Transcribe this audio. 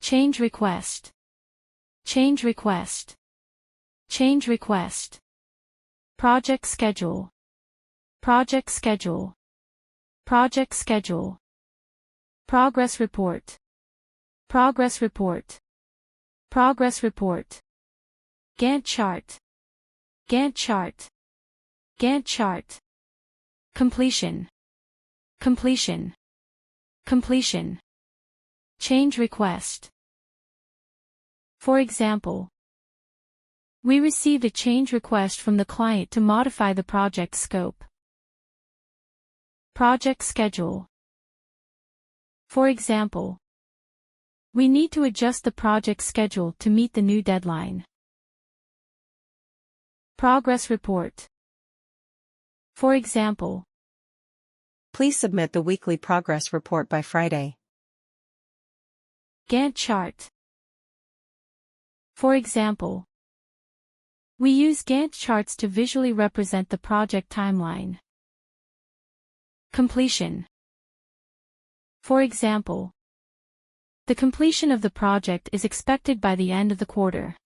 change request, change request, change request, project schedule, project schedule, project schedule, progress report, progress report, progress report, Gantt chart, Gantt chart, Gantt chart, completion, completion, completion, change request. For example, we received a change request from the client to modify the project scope. Project schedule. For example, we need to adjust the project schedule to meet the new deadline. Progress report. For example, please submit the weekly progress report by Friday. Gantt chart. For example, we use Gantt charts to visually represent the project timeline. Completion. For example, the completion of the project is expected by the end of the quarter.